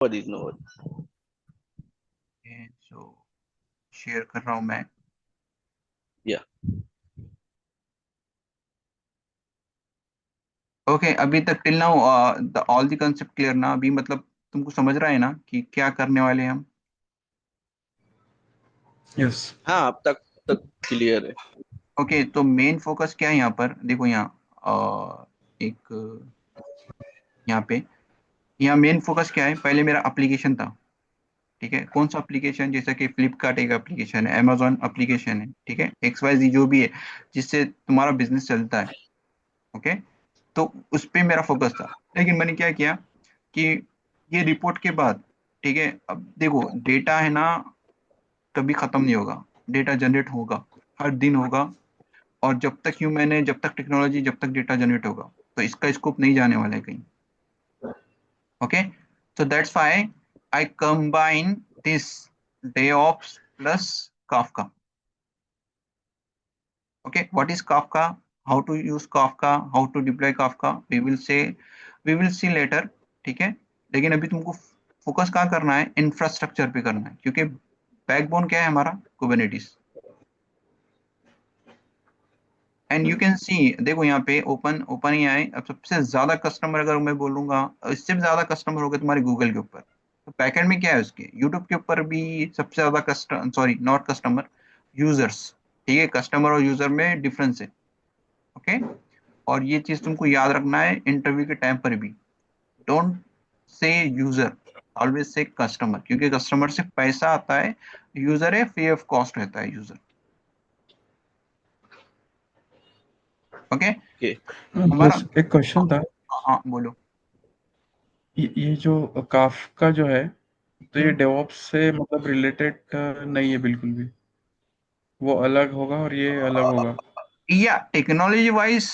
worries, no worries. सो share कर रहा हूँ मैं। Yeah. ओके, अभी तक till now all the concept clear ना? अभी मतलब तुमको समझ रहा है ना कि क्या करने वाले हैं हम? यस। हाँ, अब तक क्लियर है। ओके, तो मेन फोकस क्या है यहाँ पर? देखो यहाँ एक यहाँ पे, यहाँ मेन फोकस क्या है? पहले मेरा एप्लीकेशन था, ठीक है? कौन सा एप्लीकेशन? जैसे कि फ्लिपकार्ट एक एप्लीकेशन है, अमेजोन एप्लीकेशन है, ठीक है, एक्स वाई जी जो भी है, जिससे तुम्हारा बिजनेस चलता है। ओके, तो उस पे मेरा फोकस था। लेकिन मैंने क्या किया कि ये रिपोर्ट के बाद, ठीक है, अब देखो डेटा है ना, कभी खत्म नहीं होगा। डेटा जनरेट होगा, हर दिन होगा। और जब तक ह्यूमन है, जब तक टेक्नोलॉजी, जब तक डेटा जनरेट होगा, तो इसका स्कोप नहीं जाने वाला है कहीं। Okay, so that's why I combine this DevOps plus Kafka. Okay, what is Kafka? How to use Kafka? How to deploy Kafka? We will see later. ठीक है, लेकिन अभी तुमको फोकस कहाँ करना है? इंफ्रास्ट्रक्चर पे करना है, क्योंकि बैकबोन क्या है हमारा? Kubernetes. And you can see, देखो यहाँ पे ओपन ओपन ही आए। अब सबसे ज्यादा कस्टमर अगर मैं बोलूंगा, इससे भी ज्यादा कस्टमर हो गए तुम्हारे गूगल के ऊपर। तो बैकएंड में क्या है उसके? यूट्यूब के ऊपर भी सबसे ज्यादा customer, sorry not customer, users. ठीक है, कस्टमर और यूजर में डिफरेंस है। ओके, और ये चीज तुमको याद रखना है इंटरव्यू के टाइम पर भी। Don't say user, always say customer, क्योंकि कस्टमर से पैसा आता है, यूजर है फ्री ऑफ कॉस्ट रहता है यूजर। Okay, okay. हमारा, बस एक क्वेश्चन था। हाँ बोलो। ये जो काफका जो है, तो ये हम्म। डेवॉप्स से मतलब रिलेटेड नहीं है बिल्कुल भी। वो अलग होगा और ये अलग होगा। या टेक्नोलॉजी वाइज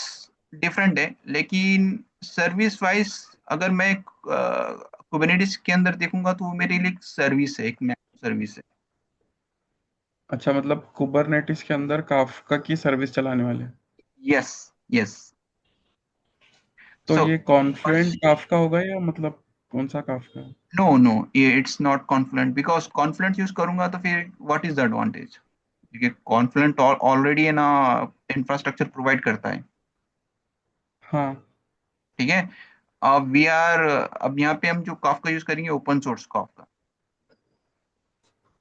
डिफरेंट है, लेकिन सर्विस वाइज अगर मैं कुबरनेटिस के अंदर देखूंगा तो वो मेरे लिए सर्विस है, एक सर्विस है। अच्छा, मतलब कुबरनेटिस के अंदर काफका की सर्विस चलाने वाले हैं। Yes, yes. तो सो ये कॉन्फ्लुएंट काफका होगा या मतलब कौन सा काफका है? नो नो, ये it's not confluent, because confluent use करूंगा तो फिर व्हाट इज द एडवांटेज? क्योंकि कॉन्फ्लुएंट ऑलरेडी है ना, इंफ्रास्ट्रक्चर प्रोवाइड करता है। हाँ। ठीक है, अब वी आर, अब यहाँ पे हम जो काफका यूज करेंगे, open source Kafka.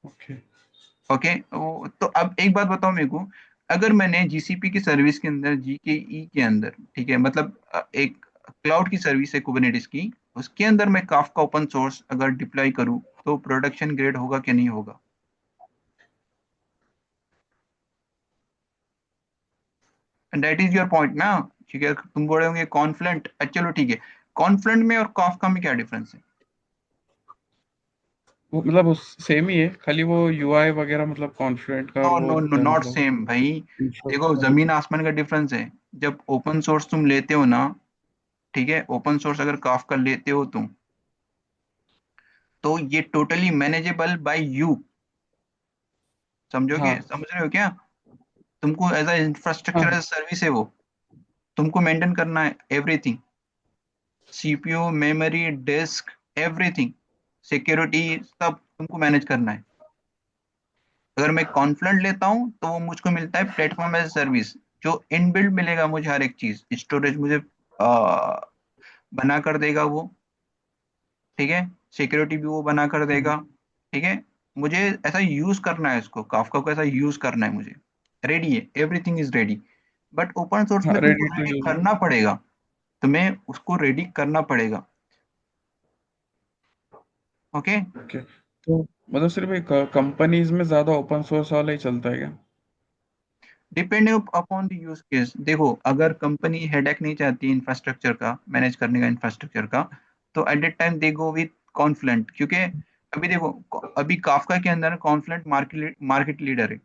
Okay. Okay, तो अब एक बात बताओ मेरे को, अगर मैंने जीसीपी की सर्विस के अंदर, जी के ई के अंदर, ठीक है, मतलब एक क्लाउड की सर्विस है कुबरनेटिस की, उसके अंदर मैं काफका ओपन सोर्स अगर डिप्लॉय करूँ, तो प्रोडक्शन ग्रेड होगा कि नहीं होगा? दैट इज योर पॉइंट ना? ठीक है, तुम बोल रहे होंगे कॉन्फ्लुएंट, चलो ठीक है, कॉन्फ्लुएंट में और काफका में क्या डिफरेंस है? वो मतलब उस सेम ही है, खाली वो यूआई वगैरह मतलब कॉन्फ्लुएंट का नो और वो नो नो, नॉट मतलब सेम भाई। देखो infrastructure। जमीन आसमान का डिफरेंस है। जब ओपन सोर्स तुम लेते हो ना, ठीक है, ओपन सोर्स अगर काफका लेते हो तुम, तो ये टोटली मैनेजेबल बाय यू। समझोगे, हाँ। समझ रहे हो क्या? तुमको एज अ इंफ्रास्ट्रक्चर, हाँ। एज सर्विस है वो। तुमको मेंटेन करना है everything, CPU, memory, disk, everything, security, सब तुमको मैनेज करना है। अगर मैं कॉन्फ्लुएंट लेता हूँ तो वो मुझको मिलता है प्लेटफॉर्म एज सर्विस, जो इनबिल्ट मिलेगा मुझे, हर एक चीज, स्टोरेज मुझे बना कर देगा वो, ठीक है, सिक्योरिटी भी वो बना कर देगा, ठीक है। मुझे ऐसा यूज करना है इसको, काफका को ऐसा यूज करना है मुझे, रेडी है, everything is ready. But open source हाँ, में तुमको रेडी टू रेडी यूज है। करना पड़ेगा, तुम्हें उसको रेडी करना पड़ेगा। Okay, okay. तो मतलब सिर्फ एक कंपनीज में ज्यादा ओपन सोर्स वाला ही चलता है क्या? Depending upon the use case. देखो अगर कंपनी हेडेक नहीं चाहती इंफ्रास्ट्रक्चर का मैनेज करने का, इंफ्रास्ट्रक्चर का, तो at that time they go with confluent, क्योंकि अभी देखो, अभी काफका के अंदर कॉन्फ्लुएंट मार्केट मार्केट लीडर है,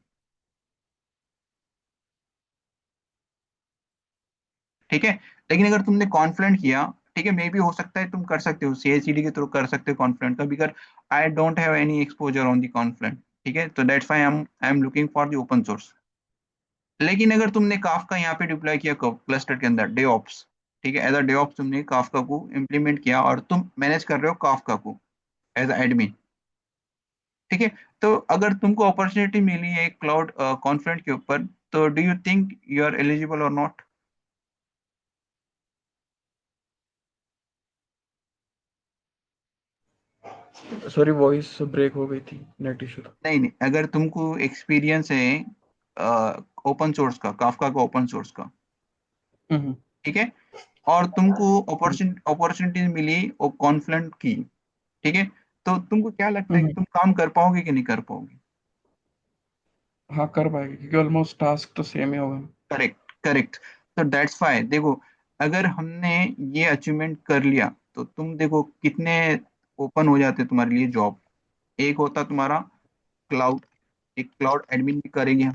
ठीक है। लेकिन अगर तुमने कॉन्फ्लुएंट किया, ठीक है, मे भी हो सकता है तुम कर सकते हो सीआईसीडी के थ्रू कर सकते हो कॉन्फ्लुएंट का, because I don't have any exposure on the confluent, ठीक है, तो that's why I am looking for the open source. लेकिन अगर तुमने काफका यहाँ पे डिप्लॉय किया क्लस्टर के अंदर डेओप्स, ठीक है, एज अ डेओप्स तुमने काफका को इम्प्लीमेंट किया और तुम मैनेज कर रहे हो काफका को एज एडमिन, ठीक है। तो अगर तुमको अपॉर्चुनिटी मिली है क्लाउड कॉन्फ्रेंट के ऊपर, तो do you think you are eligible और नॉट? सॉरी, वॉइस ब्रेक हो गई थी, नेट इशू था। नहीं नहीं, अगर तुमको एक्सपीरियंस है ओपन सोर्स का, काफका का ओपन सोर्स का, हम्म। ठीक है, और तुमको अपॉर्चुनिटी मिली वो कॉन्फ्रेंट की, ठीक है, तो तुमको क्या लगता है कि हम्म। तुम काम कर पाओगे कि नहीं कर पाओगे? हाँ, कर पाएगी क्योंकि ऑलमोस्ट टास्क तो सेम ही होगा। Correct correct. तो दैट्स वाई देखो, अगर हमने ये अचीवमेंट कर लिया तो तुम देखो कितने ओपन हो जाते तुम्हारे लिए जॉब। एक होता तुम्हारा क्लाउड, एक क्लाउड एडमिन भी करेंगे हम,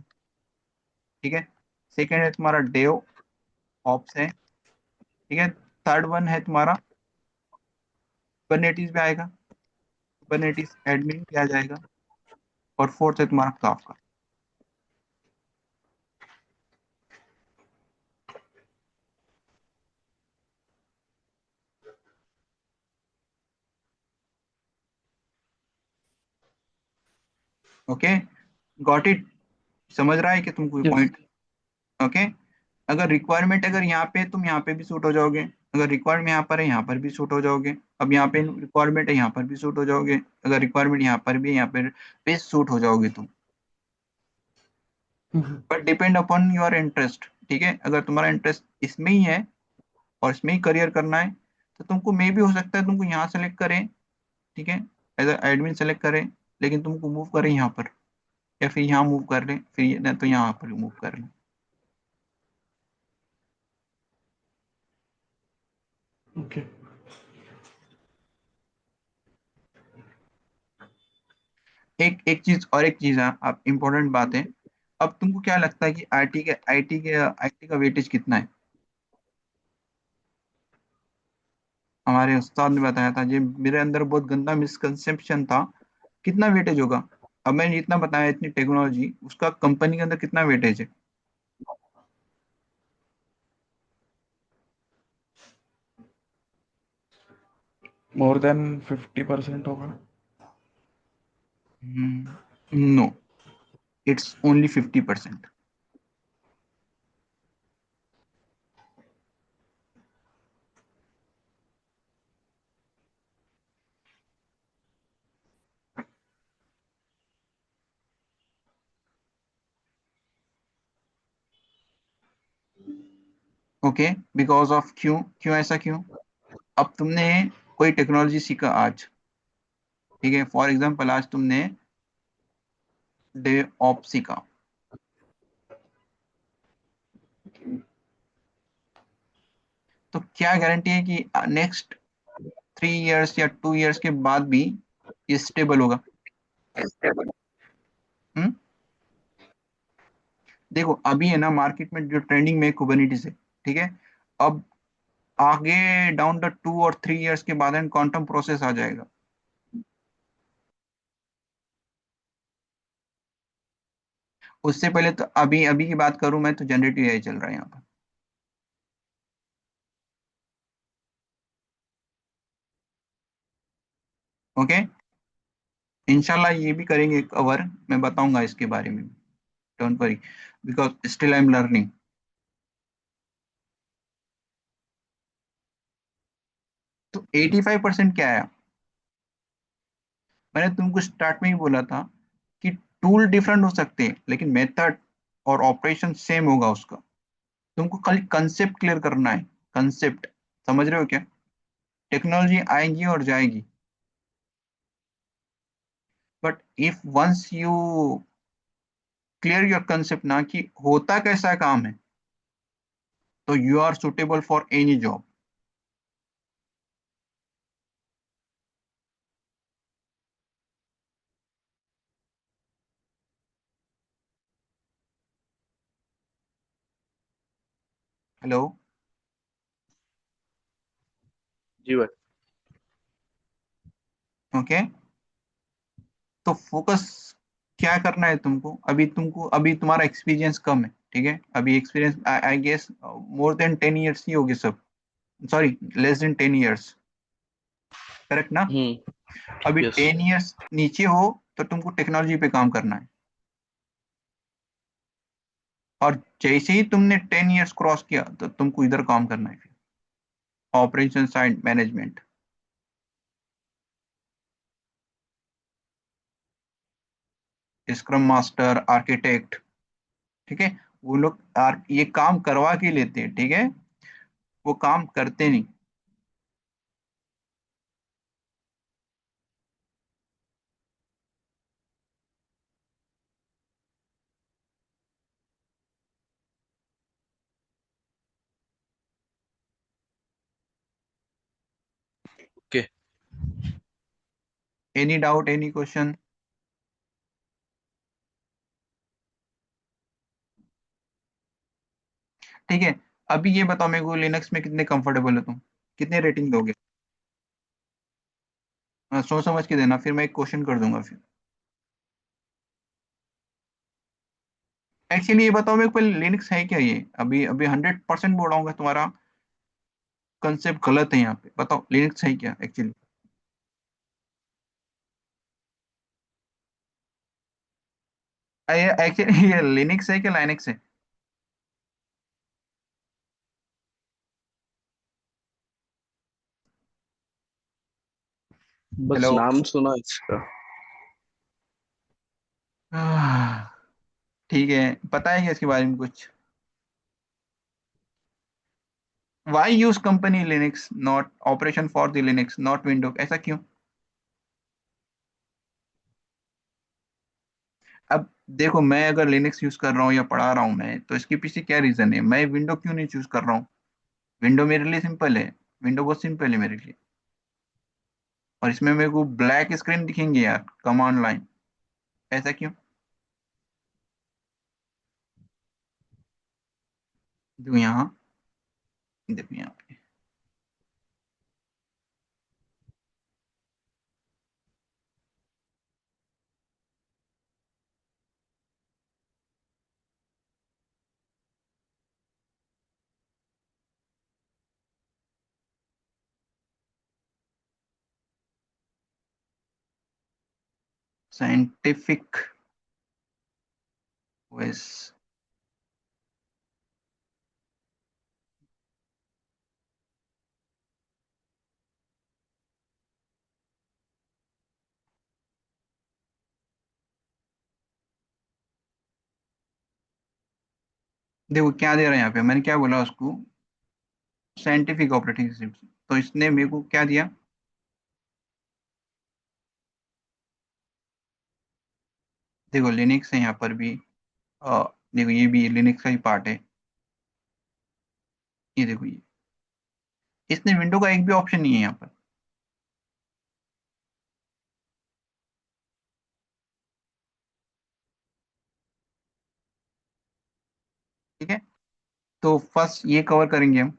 ठीक है। सेकेंड है तुम्हारा डेव ऑप्स है, ठीक है। थर्ड वन है तुम्हारा कुबरनेटिस भी आएगा, कुबरनेटिस एडमिन भी आ जाएगा। और फोर्थ है तुम्हारा काफका। Okay, got it? समझ रहा है कि तुमको यस। पॉइंट? ओके। अगर रिक्वायरमेंट, अगर यहाँ पे तुम यहाँ पे भी सूट हो जाओगे, अगर रिक्वायरमेंट यहाँ पर है यहाँ पर भी सूट हो जाओगे, अब यहाँ पे रिक्वायरमेंट है यहाँ पर भी सूट हो जाओगे, अगर रिक्वायरमेंट यहाँ पर भी है यहाँ पर भी सूट हो जाओगे तुम। But depend upon your interest, ठीक है। अगर तुम्हारा इंटरेस्ट इसमें ही है और इसमें ही करियर करना है, तो तुमको मे भी हो सकता है तुमको यहाँ सेलेक्ट करें, ठीक है, एज एडमिन सेलेक्ट करें, लेकिन तुमको मूव करें यहाँ पर, या फिर यहाँ मूव कर लें, फिर नहीं तो यहाँ पर मूव कर लें। ओके। एक एक चीज और एक चीज है, आप इम्पोर्टेंट बात है। अब तुमको क्या लगता है कि आईटी का वेटेज कितना है? हमारे उस्ताद ने बताया था, ये मेरे अंदर बहुत गंदा मिसकंसेप्शन था, कितना वेटेज होगा? अब मैंने जितना बताया इतनी टेक्नोलॉजी, उसका कंपनी के अंदर कितना वेटेज है? मोर देन 50% होगा। No, it's only 50%। Okay, because of क्यों, क्यों ऐसा क्यों? अब तुमने कोई टेक्नोलॉजी सीखा आज, ठीक है, फॉर एग्जाम्पल आज तुमने डे ऑप सीखा, तो क्या गारंटी है कि नेक्स्ट 3 इयर्स या 2 इयर्स के बाद भी ये स्टेबल होगा? हम्म? देखो अभी है ना मार्केट में जो ट्रेंडिंग में कुबरनीटिस है, ठीक है। अब आगे डाउन द 2 और 3 इयर्स के बाद क्वांटम प्रोसेस आ जाएगा। उससे पहले तो अभी अभी की बात करूं मैं, तो जनरेटिव एआई चल रहा है यहाँ पर। ओके, इंशाल्लाह ये भी करेंगे कवर, मैं बताऊंगा इसके बारे में। Don't worry, because still I am learning. तो 85% क्या है? मैंने तुमको स्टार्ट में ही बोला था कि टूल डिफरेंट हो सकते हैं लेकिन मेथड और ऑपरेशन सेम होगा उसका। तुमको खाली कंसेप्ट क्लियर करना है, कंसेप्ट। समझ रहे हो क्या? टेक्नोलॉजी आएगी और जाएगी, but if once you clear your concept ना कि होता कैसा काम है, तो you are suitable for any job. Hello? जी भाई। ओके, तो फोकस क्या करना है तुमको? अभी तुमको, अभी तुम्हारा एक्सपीरियंस कम है, ठीक है, अभी experience I guess more than 10 years ही होगी सब, sorry less than 10 years, correct ना? हम्म। अभी यस 10 ईयर्स नीचे हो तो तुमको टेक्नोलॉजी पे काम करना है, और जैसे ही तुमने 10 ईयर्स क्रॉस किया तो तुमको इधर काम करना है, फिर operation side management, scrum master, architect. ठीक है, वो लोग ये काम करवा के लेते हैं, ठीक है, वो काम करते नहीं। Okay. Any doubt, any question? ठीक है, अभी ये बताओ मेरे को, लिनक्स में कितने कंफर्टेबल हो तुम, कितने रेटिंग दोगे? सोच समझ के देना, फिर मैं एक क्वेश्चन कर दूंगा फिर। एक्चुअली ये बताओ मेरे को पहले, लिनक्स है क्या ये? अभी अभी 100% बोल रहा हूँ, तुम्हारा कंसेप्ट गलत है यहाँ पे, बताओ लिनक्स है क्या एक्चुअली? एक्चुअली ये लिनक्स है क्या लाइनक्स है? बस हेलो। नाम सुना इसका। ठीक है, पता है क्या इसके बारे में कुछ? Why use company Linux not operation for the Linux not window, ऐसा क्यों? अब देखो, मैं अगर लिनक्स यूज कर रहा हूँ या पढ़ा रहा हूँ मैं, तो इसके पीछे क्या रीजन है, मैं विंडो क्यों नहीं चूज कर रहा हूँ? विंडो मेरे लिए सिंपल है, विंडो बहुत सिंपल है मेरे लिए, और इसमें मेरे को ब्लैक स्क्रीन दिखेंगे यार, कमांड लाइन, ऐसा क्यों? देखो यहाँ, देखो यहाँ पे साइंटिफिक ओएस। देखो क्या दे रहा है यहाँ पे, मैंने क्या बोला उसको, साइंटिफिक ऑपरेटिंग सिस्टम, तो इसने मेरे को क्या दिया? देखो लिनक्स है यहाँ पर भी, देखो ये भी लिनक्स का ही पार्ट है, ये देखो ये, इसने विंडो का एक भी ऑप्शन नहीं है यहाँ पर। ठीक है, तो फर्स्ट ये कवर करेंगे हम।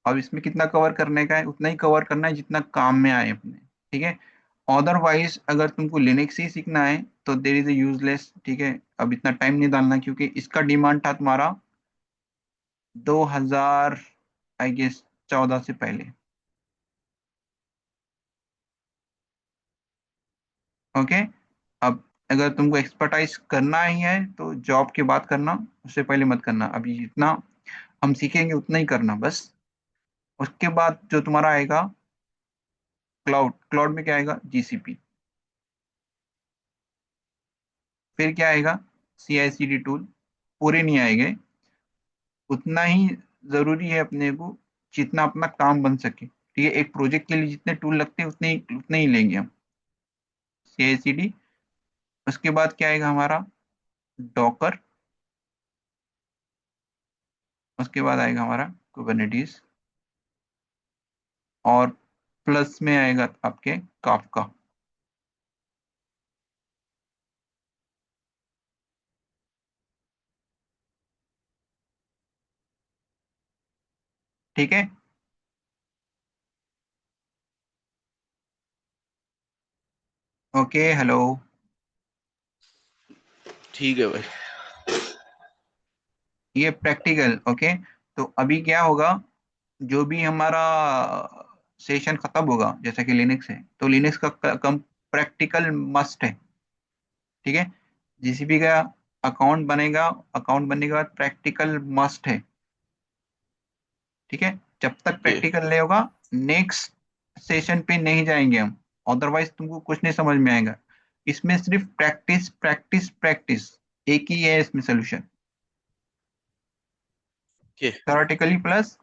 अब इसमें कितना कवर करने का है, उतना ही कवर करना है जितना काम में आए अपने। ठीक है, अदरवाइज अगर तुमको लिनक्स ही सीखना है तो देर इज ए यूजलेस। ठीक है, अब इतना टाइम नहीं डालना, क्योंकि इसका डिमांड था तुम्हारा 2000, आई गेस 14 से पहले। ओके, अब अगर तुमको एक्सपर्टाइज करना ही है तो जॉब की बात करना, उससे पहले मत करना। अभी जितना हम सीखेंगे उतना ही करना बस। उसके बाद जो तुम्हारा आएगा क्लाउड, क्लाउड में क्या आएगा? जीसीपी। फिर क्या आएगा? सी आई सी डी टूल। पूरे नहीं आएंगे, उतना ही जरूरी है अपने को जितना अपना काम बन सके। ठीक है, एक प्रोजेक्ट के लिए जितने टूल लगते हैं उतने ही लेंगे हम। सी आई सी डी। उसके बाद क्या आएगा हमारा? डॉकर। उसके बाद आएगा हमारा कुबरनेटिस, और प्लस में आएगा आपके काफका। ठीक है, ओके, हेलो। ठीक है भाई। ये प्रैक्टिकल, ओके। तो अभी क्या होगा, जो भी हमारा सेशन खत्म होगा, जैसा कि लिनक्स है, तो लिनक्स का कम प्रैक्टिकल मस्ट है। ठीक है, जीसीपी का अकाउंट बनेगा, अकाउंट बनने के बाद प्रैक्टिकल मस्ट है। ठीक है, जब तक ओके। प्रैक्टिकल नहीं होगा नेक्स्ट सेशन पे नहीं जाएंगे हम, अदरवाइज तुमको कुछ नहीं समझ में आएगा। इसमें सिर्फ प्रैक्टिस प्रैक्टिस प्रैक्टिस, एक ही है इसमें solution, okay. Theoretically plus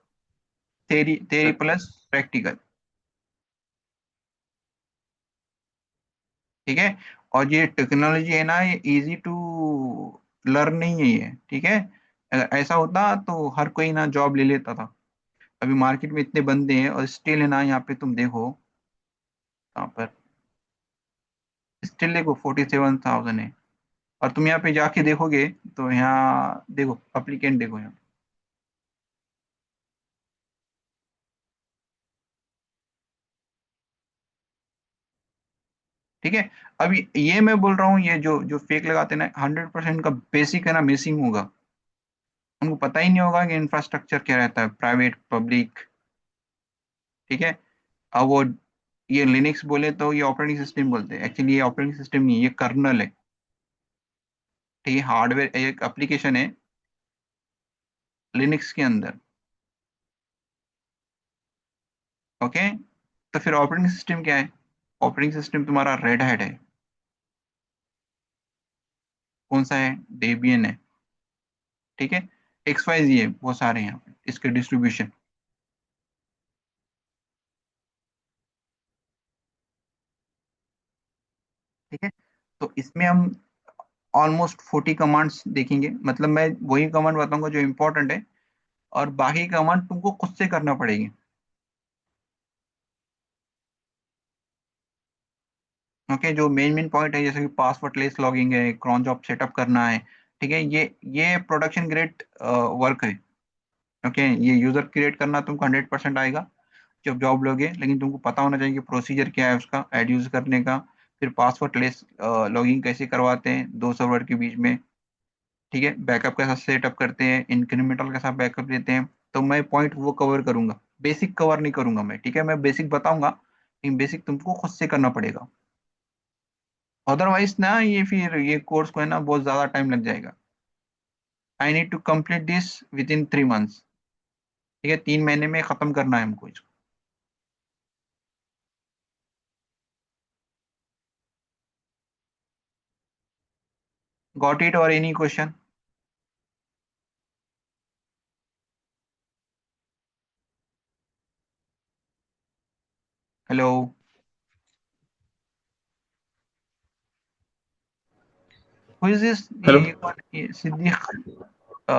theory, theory अच्छा। Plus practical. ठीक है, और ये टेक्नोलॉजी है ना, ये इजी टू लर्न नहीं है ये। ठीक है, अगर ऐसा होता तो हर कोई ना जॉब ले लेता था। अभी मार्केट में इतने बंदे हैं और स्टिल है ना, यहाँ पे तुम देखो, यहाँ पर स्टिल देखो 47,000 है। और तुम यहाँ पे जाके देखोगे तो यहाँ देखो अप्लीकेंट देखो यहाँ। ठीक है, अभी ये मैं बोल रहा हूँ, ये जो जो फेक लगाते हैं ना, 100% का बेसिक है ना मिसिंग होगा। उनको पता ही नहीं होगा कि इंफ्रास्ट्रक्चर क्या रहता है, प्राइवेट पब्लिक। ठीक है, अब वो ये लिनक्स बोले तो ये ऑपरेटिंग सिस्टम बोलते हैं, एक्चुअली ये ऑपरेटिंग सिस्टम नहीं है, ये कर्नल है। ठीक है, हार्डवेयर एक एप्लीकेशन है लिनक्स के अंदर। ओके, तो फिर ऑपरेटिंग सिस्टम क्या है? ऑपरेटिंग सिस्टम तुम्हारा रेड हैट है। कौन सा है? डेबियन है। ठीक है, एक्स वाई जी है, बहुत सारे हैं यहाँ पे इसके डिस्ट्रीब्यूशन। ठीक है, तो इसमें हम ऑलमोस्ट 40 कमांड्स देखेंगे, मतलब मैं वही कमांड बताऊंगा जो इंपॉर्टेंट है, और बाकी कमांड तुमको खुद से करना पड़ेगी। ओके, जो मेन मेन पॉइंट है, जैसे कि पासवर्ड लेस लॉगिंग है, क्रॉन जॉब सेटअप करना है। ठीक है, ये प्रोडक्शन ग्रेड वर्क है। ओके, ये यूजर क्रिएट करना तुमको 100% आएगा जब जॉब लोगे, लेकिन तुमको पता होना चाहिए कि प्रोसीजर क्या है उसका ऐड यूज करने का। फिर पासवर्ड लेस लॉगिंग कैसे करवाते हैं दो सर्वर के बीच में। ठीक है, बैकअप कैसा सेटअप करते हैं, इंक्रीमेंटल कैसा बैकअप देते हैं। तो मैं पॉइंट वो कवर करूंगा, बेसिक कवर नहीं करूंगा मैं। ठीक है, मैं बेसिक बताऊंगा, लेकिन बेसिक तुमको खुद से करना पड़ेगा। अदरवाइज ना ये फिर ये कोर्स को है ना बहुत ज्यादा टाइम लग जाएगा। I need to complete this within 3 months. ठीक है, 3 महीने में खत्म करना है हमको इसको। गॉट इट और any question? Hello? Who is this? Hello. ये कौन? ये सिद्दीक? अ,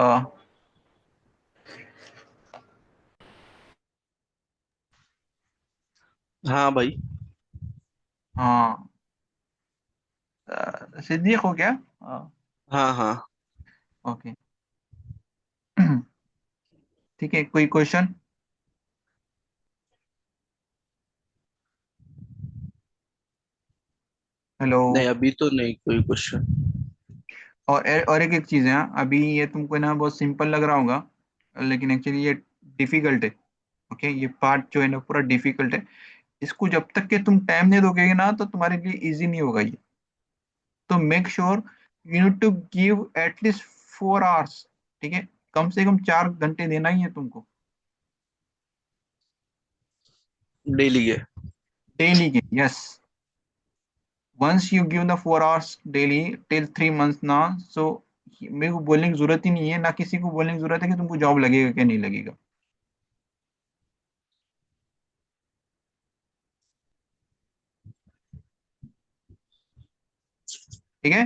हाँ भाई। हाँ, सिद्दीक हो क्या? हाँ हाँ। ओके। ठीक है, कोई क्वेश्चन? हेलो? नहीं, अभी तो नहीं कोई क्वेश्चन। और एक एक चीज है, हाँ, अभी ये तुमको ना बहुत सिंपल लग रहा होगा, लेकिन एक्चुअली ये डिफिकल्ट है। ओके, ये पार्ट जो है ना पूरा डिफिकल्ट है। इसको जब तक के तुम टाइम नहीं दोगे ना तो तुम्हारे लिए इजी नहीं होगा ये। तो make sure you need to give at least 4 hours. ठीक है, कम से कम 4 घंटे देना ही है तुमको डेली है। डेली के। Yes, once you give the 4 hours daily till 3 months ना, सो मेरे को बोलने की जरूरत ही नहीं है, ना किसी को बोलने की जरूरत है कि तुमको जॉब लगेगा क्या नहीं लगेगा। ठीक है,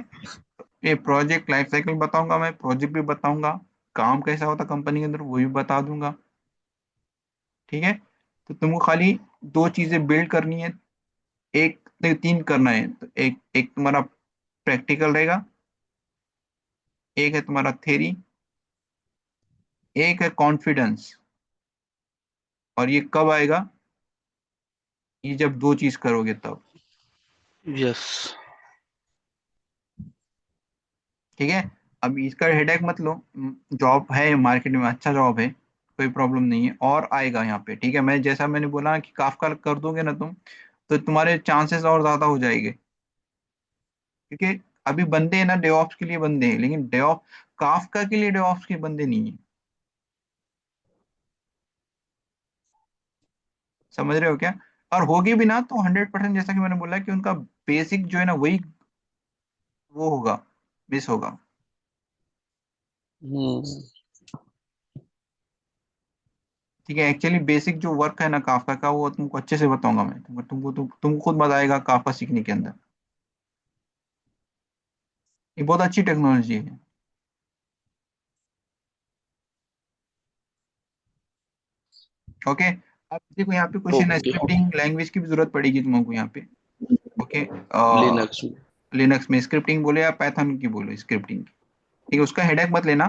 ये प्रोजेक्ट लाइफ साइकिल बताऊंगा, मैं प्रोजेक्ट भी बताऊंगा, काम कैसा होता कंपनी के अंदर वो भी बता दूंगा। ठीक है, तो तुमको खाली 2 चीजें बिल्ड करनी है, एक नहीं 3 करना है। तो एक एक तुम्हारा प्रैक्टिकल रहेगा, एक है तुम्हारा थ्योरी, एक है कॉन्फिडेंस। और ये कब आएगा? ये जब 2 चीज करोगे तब। यस। ठीक है, अब इसका हेडेक मत लो, जॉब है मार्केट में, अच्छा जॉब है। कोई प्रॉब्लम नहीं है, और आएगा यहाँ पे। ठीक है, मैं जैसा मैंने बोला ना कि काफका कर दोगे ना तुम, तो तुम्हारे चांसेस और ज्यादा हो जाएंगे। क्योंकि अभी बंदे हैं ना डेवऑप्स के लिए बंदे हैं, लेकिन डेवऑप काफका के लिए डेवऑप्स के बंदे नहीं है। समझ रहे हो क्या? और होगी भी ना तो 100%, जैसा कि मैंने बोला कि उनका बेसिक जो है ना वही वो होगा, मिस होगा। हम्म। ठीक है, एक्चुअली बेसिक जो वर्क है ना काफका का, वो तुमको अच्छे से बताऊंगा मैं, तुमको खुद मजा आएगा काफका सीखने के अंदर। ये बहुत अच्छी टेक्नोलॉजी है। ओके। अब देखो यहाँ पे क्वेश्चन है, ओके। स्क्रिप्टिंग लैंग्वेज की भी जरूरत पड़ेगी तुमको यहाँ पे। ओके। लिनक्स में। लिनक्स में स्क्रिप्टिंग बोले या पाइथन की बोलो स्क्रिप्टिंग, ठीक है, उसका हेडेक मत लेना।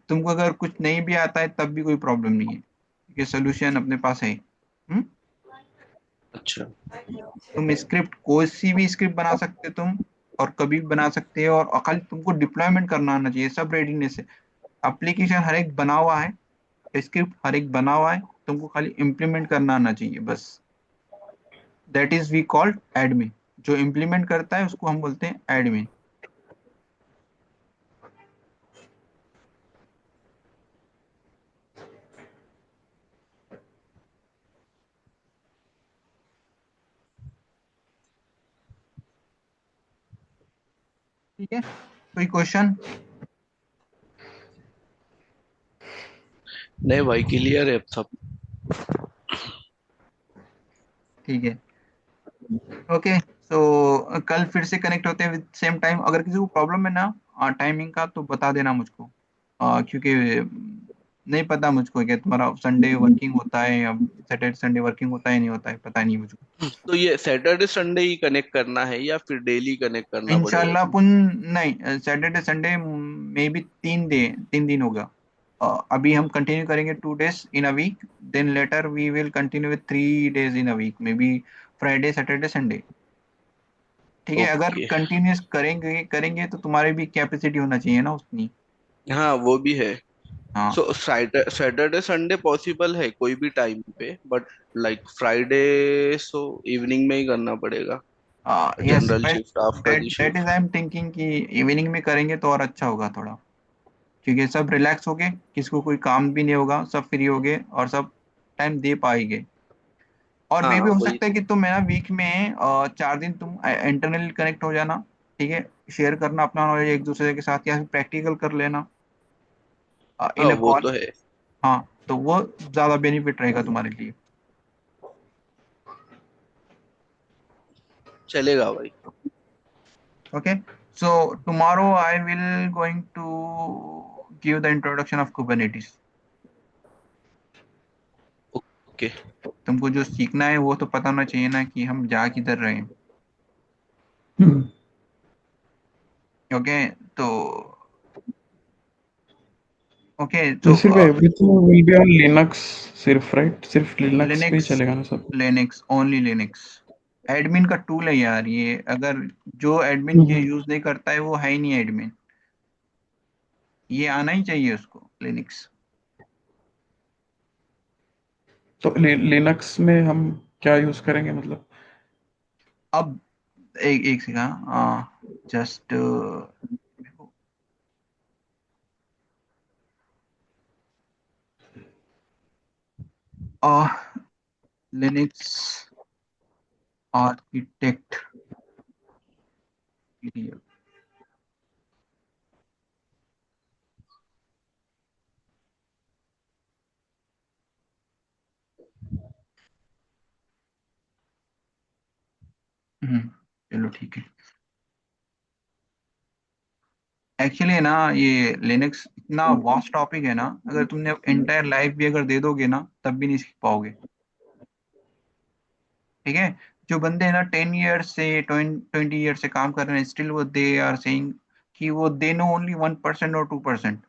तुमको अगर कुछ नहीं भी आता है तब भी कोई प्रॉब्लम नहीं है, ठीक है, सोल्यूशन अपने पास है। अच्छा। तुम स्क्रिप्ट कोई सी भी स्क्रिप्ट बना सकते हो तुम, और कभी भी बना सकते हो, और खाली तुमको डिप्लॉयमेंट करना आना चाहिए, सब रेडीनेस है। एप्लीकेशन हर एक बना हुआ है, स्क्रिप्ट हर एक बना हुआ है, तुमको खाली इम्प्लीमेंट करना आना चाहिए बस। That is we called admin. जो इम्प्लीमेंट करता है उसको हम बोलते हैं एडमिन। ठीक है, कोई क्वेश्चन? नहीं भाई, क्लियर है सब। ठीक है। ओके, सो कल फिर से कनेक्ट होते हैं विद सेम टाइम। अगर किसी को प्रॉब्लम है ना टाइमिंग का तो बता देना मुझको। क्योंकि नहीं पता मुझको क्या तुम्हारा संडे वर्किंग होता है या सैटरडे संडे वर्किंग होता है नहीं होता है, पता नहीं मुझको। तो ये सैटरडे संडे ही कनेक्ट करना है या फिर डेली कनेक्ट करना पड़ेगा इंशाल्लाह इसमें? अपन, नहीं सैटरडे संडे मे बी 3 दिन होगा। अभी हम कंटिन्यू करेंगे 2 days in a week, then later we will continue with 3 days in a week, maybe Friday Saturday Sunday. ठीक है, अगर ओके। कंटिन्यूस करेंगे करेंगे तो तुम्हारी भी कैपेसिटी होना चाहिए ना उतनी। हाँ वो भी है। हाँ। सो सैटरडे संडे पॉसिबल है कोई भी टाइम पे, but like Friday so evening में ही करना पड़ेगा। Yes, general shift, after that the that is shift. I am thinking कि इवनिंग में करेंगे तो और अच्छा होगा थोड़ा। क्योंकि सब रिलैक्स हो गए, किसको कोई काम भी नहीं होगा, सब फ्री हो गए और सब टाइम दे पाएंगे। और मे हाँ भी हो वही सकता है तो। कि तुम है ना वीक में 4 दिन तुम इंटरनल कनेक्ट हो जाना। ठीक है, शेयर करना अपना नॉलेज एक दूसरे के साथ, या फिर प्रैक्टिकल कर लेना हाँ इन अ वो कॉल। तो है। हाँ, तो वो ज्यादा बेनिफिट रहेगा तुम्हारे लिए। चलेगा भाई। Okay, so tomorrow I will going to give the introduction of Kubernetes. Okay. तुमको जो सीखना है वो तो पता होना चाहिए ना कि हम जा किधर रहे हैं। हम्म। ओके, तो ओके तो तो सिर्फ everything will be on Linux, सिर्फ राइट, सिर्फ लिनक्स पे ही लिनक्स, चलेगा ना सब? Linux only Linux. एडमिन का टूल है यार ये, अगर जो एडमिन ये हम्म। यूज नहीं करता है वो है ही नहीं एडमिन। ये आना ही चाहिए उसको लिनक्स। तो लिनक्स में हम क्या यूज करेंगे मतलब? अब एक एक second, just Linux architect PDF. चलो ठीक है। एक्चुअली ना ये लिनक्स इतना वास्ट टॉपिक है ना, अगर तुमने एंटायर लाइफ भी अगर दे दोगे ना तब भी नहीं सीख पाओगे। ठीक है, जो बंदे हैं ना 10 ईयर्स से 20 ईयर से काम कर रहे हैं, स्टिल वो दे आर सेइंग कि वो दे नो ओनली 1% और 2%।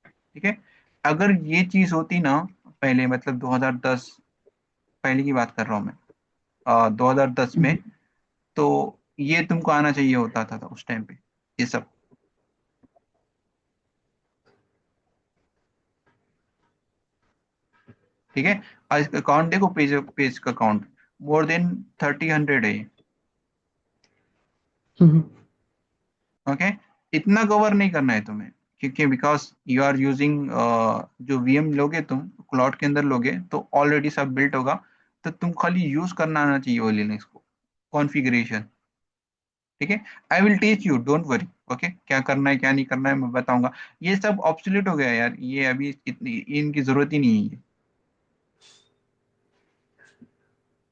ठीक है, अगर ये चीज होती ना पहले, मतलब 2010 पहले की बात कर रहा हूँ मैं, 2010 में, तो ये तुमको आना चाहिए होता था उस टाइम पे ये सब। ठीक है। आज इसका काउंट देखो, पेज पेज का काउंट मोर देन 30 100 है। हम्म, ओके, इतना कवर नहीं करना है तुम्हें, क्योंकि बिकॉज यू आर यूजिंग, जो वीएम लोगे तुम क्लाउड के अंदर लोगे तो ऑलरेडी सब बिल्ट होगा, तो तुम खाली यूज करना आना चाहिए वो लिनक्स को, कॉन्फ़िगरेशन। ठीक है, I will teach you, don't worry. Okay, क्या करना है क्या नहीं करना है मैं बताऊंगा। ये सब ऑब्सोल्यूट हो गया यार, ये अभी इतनी इनकी जरूरत ही नहीं है।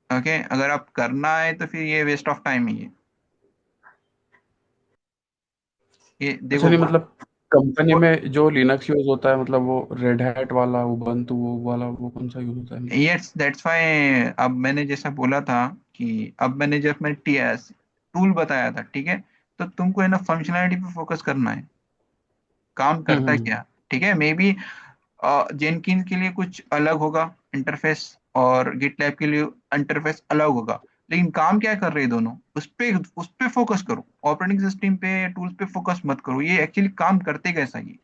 ओके, अगर आप करना है तो फिर ये वेस्ट ऑफ टाइम है ये अच्छा देखो। नहीं मतलब कंपनी में जो लिनक्स यूज होता है मतलब वो रेड हैट वाला उबंटू वो वाला वो कौन सा यूज होता है मतलब? यस, दैट्स व्हाई अब मैंने जैसा बोला था कि अब मैंने जब मैं टीएस टूल बताया था, ठीक है, तो तुमको है ना फंक्शनैलिटी पे फोकस करना है, काम करता है हम्म। क्या। ठीक है, मे बी जेनकिन के लिए कुछ अलग होगा इंटरफेस, और गिटलैब के लिए इंटरफेस अलग होगा, लेकिन काम क्या कर रहे हैं दोनों, उस पे फोकस करो। ऑपरेटिंग सिस्टम पे टूल्स पे फोकस मत करो, ये एक्चुअली काम करते कैसा ये।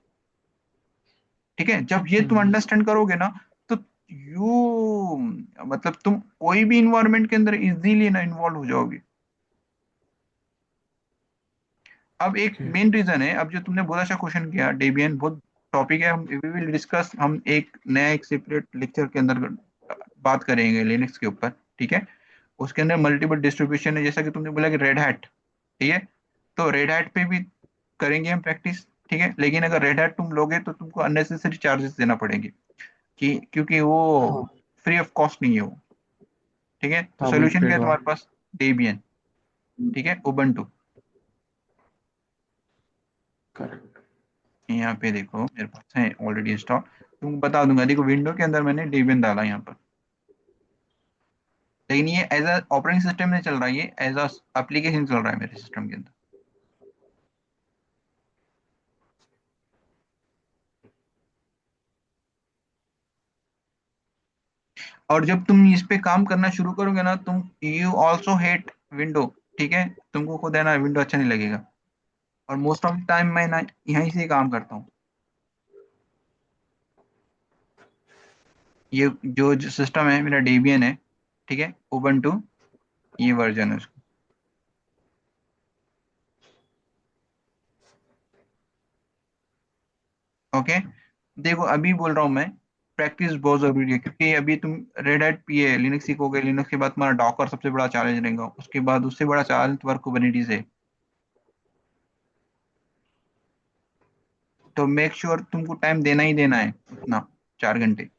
ठीक है, जब ये तुम हम्म, अंडरस्टैंड करोगे ना, तो यू मतलब तुम कोई भी इन्वायरमेंट के अंदर इजीली ना इन्वॉल्व हो जाओगे। अब एक ओके। मेन रीजन है, अब जो तुमने बहुत अच्छा क्वेश्चन किया, डेबियन बहुत टॉपिक है, हम वी विल डिस्कस, हम एक नया एक सेपरेट लेक्चर के अंदर बात करेंगे लिनक्स के ऊपर। ठीक है, उसके अंदर मल्टीपल डिस्ट्रीब्यूशन है, जैसा कि तुमने बोला कि रेड हैट। ठीक है, तो रेड हैट पे भी करेंगे हम प्रैक्टिस। ठीक है, लेकिन अगर रेड हैट तुम लोगे तो तुमको अननेसेसरी चार्जेस देना पड़ेंगे, कि क्योंकि वो हाँ फ्री ऑफ कॉस्ट नहीं है वो। ठीक है, तो हाँ वही सोल्यूशन क्या पेड है वाला। तुम्हारे पास, डेबियन। ठीक है, उबंटू। करेक्ट। यहाँ पे देखो मेरे पास है ऑलरेडी इंस्टॉल, तुमको बता दूंगा, देखो विंडो के अंदर मैंने डेबियन डाला यहाँ पर, लेकिन ये एज अ ऑपरेटिंग सिस्टम में चल रहा है, ये एज अ एप्लीकेशन चल रहा है मेरे सिस्टम के अंदर। और जब तुम इस पे काम करना शुरू करोगे ना, तुम यू ऑल्सो हेट विंडो। ठीक है, तुमको खुद है ना विंडो अच्छा नहीं लगेगा, और मोस्ट ऑफ द टाइम मैं ना यहीं से ही काम करता हूँ। ये जो सिस्टम है मेरा डेबियन है। ठीक है, उबंटू, ये वर्जन है उसका। ओके, देखो अभी बोल रहा हूँ मैं, प्रैक्टिस बहुत जरूरी है, क्योंकि अभी तुम रेड हैट पे लिनक्स सीखोगे, लिनक्स के बाद तुम्हारा डॉकर सबसे बड़ा चैलेंज रहेगा, उसके बाद उससे बड़ा चैलेंज तुम्हारा कुबरनेटिस है। तो मेक श्योर तुमको टाइम देना ही देना है उतना, 4 घंटे।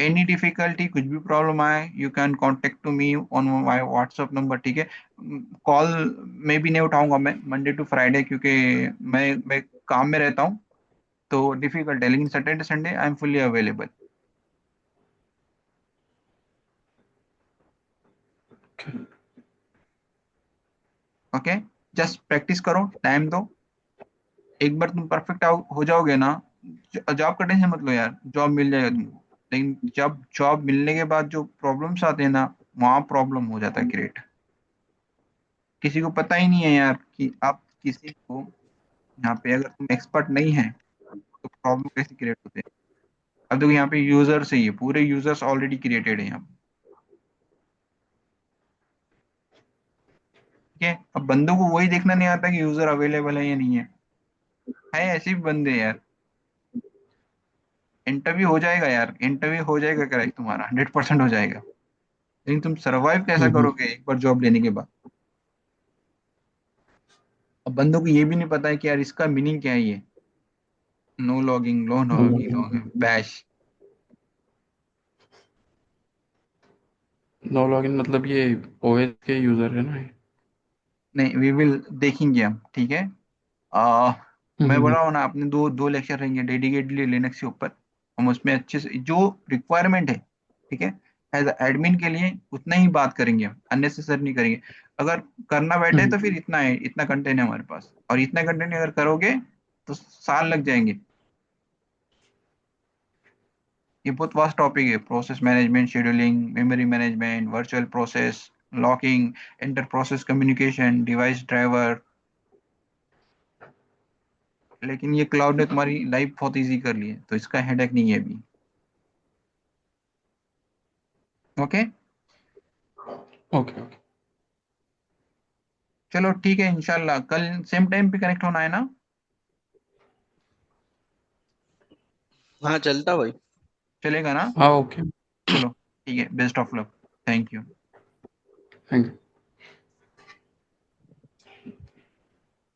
एनी डिफिकल्टी, कुछ भी प्रॉब्लम आए, you can contact to me on my WhatsApp number. ठीक है, कॉल में भी नहीं उठाऊंगा मैं मंडे टू फ्राइडे, क्योंकि मैं काम में रहता हूँ, तो डिफिकल्ट है, लेकिन Saturday Sunday I am fully available. Okay, just practice करो, टाइम दो, एक बार तुम परफेक्ट हो जाओगे ना, जॉब का टेंशन मत लो यार, जॉब मिल जाएगा तुमको, लेकिन जब जॉब मिलने के बाद जो प्रॉब्लम्स आते हैं ना, वहाँ प्रॉब्लम हो जाता है क्रिएट। किसी को पता ही नहीं है यार कि आप किसी को, यहाँ पे अगर तुम एक्सपर्ट नहीं है तो प्रॉब्लम कैसे क्रिएट होते हैं। अब देखो यहाँ पे यूजर्स ही है, पूरे यूजर्स ऑलरेडी क्रिएटेड है यहाँ पे। ठीक है, अब बंदों को वही देखना नहीं आता कि यूजर अवेलेबल है या नहीं है ऐसे भी बंदे यार। इंटरव्यू हो जाएगा यार, इंटरव्यू हो जाएगा करेक्ट तुम्हारा, 100% हो जाएगा, लेकिन तुम सरवाइव कैसा हम्म। करोगे एक बार जॉब लेने के बाद। अब बंदों को ये भी नहीं पता है कि यार इसका मीनिंग क्या है, ये नो लॉगिंग, लो लॉगिंग, बैश। नो लॉगिन मतलब ये ओएस के यूजर है ना ये? नहीं, वी विल देखेंगे हम। ठीक है, आ, मैं हम्म। बोला हूँ ना, अपने दो दो लेक्चर रहेंगे डेडिकेटली लिनक्स के ऊपर, हम उसमें अच्छे से जो रिक्वायरमेंट है, ठीक है, एज एडमिन के लिए उतना ही बात करेंगे, हम अननेसेसरी नहीं करेंगे। अगर करना बैठे हम्म, तो फिर इतना है, इतना कंटेंट है हमारे पास, और इतना कंटेंट अगर करोगे तो साल लग जाएंगे। ये बहुत वास्ट टॉपिक है, process management, scheduling, memory management, virtual process, locking, inter process communication, device driver. लेकिन ये क्लाउड ने तुम्हारी लाइफ बहुत इजी कर ली है, तो इसका हेडेक नहीं है अभी। Okay, okay okay. चलो ठीक है, इंशाल्लाह कल सेम टाइम पे कनेक्ट होना है ना? हाँ चलता भाई। चलेगा ना? हाँ ओके। चलो ठीक है, best of luck. Thank you. Thank you.